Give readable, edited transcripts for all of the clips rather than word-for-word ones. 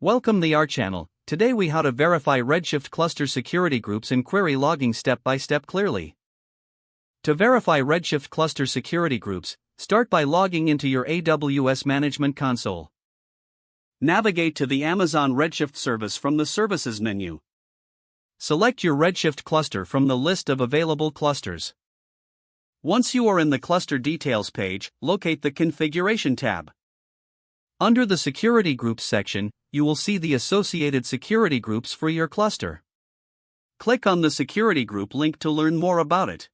Welcome to our channel. Today we how to verify Redshift cluster security groups and query logging step by step clearly. To verify Redshift cluster security groups, start by logging into your AWS Management Console. Navigate to the Amazon Redshift service from the Services menu. Select your Redshift cluster from the list of available clusters. Once you are in the Cluster Details page, locate the Configuration tab. Under the Security Groups section, you will see the associated security groups for your cluster. Click on the security group link to learn more about it.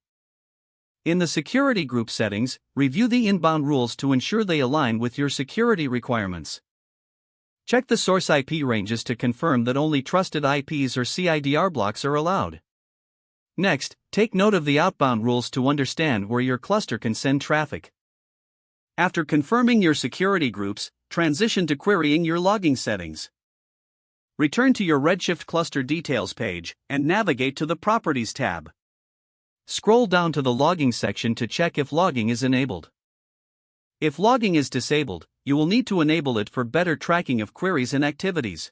In the security group settings, review the inbound rules to ensure they align with your security requirements. Check the source IP ranges to confirm that only trusted IPs or CIDR blocks are allowed. Next, take note of the outbound rules to understand where your cluster can send traffic. After confirming your security groups, transition to querying your logging settings. Return to your Redshift Cluster Details page and navigate to the Properties tab. Scroll down to the Logging section to check if logging is enabled. If logging is disabled, you will need to enable it for better tracking of queries and activities.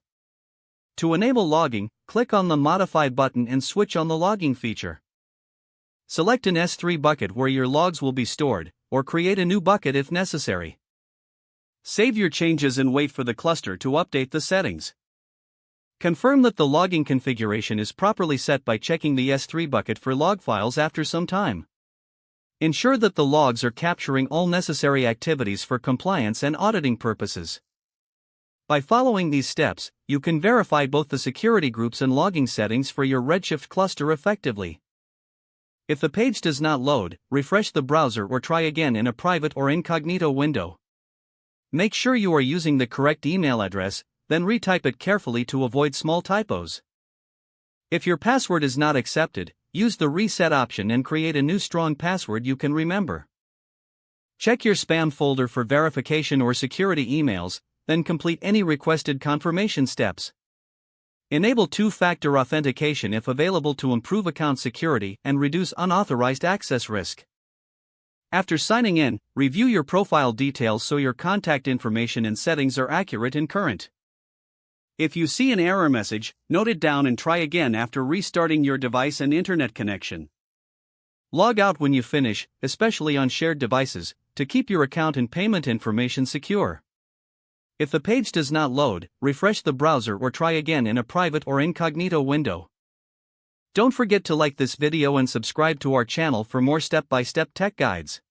To enable logging, click on the Modify button and switch on the logging feature. Select an S3 bucket where your logs will be stored, or create a new bucket if necessary. Save your changes and wait for the cluster to update the settings. Confirm that the logging configuration is properly set by checking the S3 bucket for log files after some time. Ensure that the logs are capturing all necessary activities for compliance and auditing purposes. By following these steps, you can verify both the security groups and logging settings for your Redshift cluster effectively. If the page does not load, refresh the browser or try again in a private or incognito window. Make sure you are using the correct email address, then retype it carefully to avoid small typos. If your password is not accepted, use the reset option and create a new strong password you can remember. Check your spam folder for verification or security emails, then complete any requested confirmation steps. Enable two-factor authentication if available to improve account security and reduce unauthorized access risk. After signing in, review your profile details so your contact information and settings are accurate and current. If you see an error message, note it down and try again after restarting your device and internet connection. Log out when you finish, especially on shared devices, to keep your account and payment information secure. If the page does not load, refresh the browser or try again in a private or incognito window. Don't forget to like this video and subscribe to our channel for more step-by-step tech guides.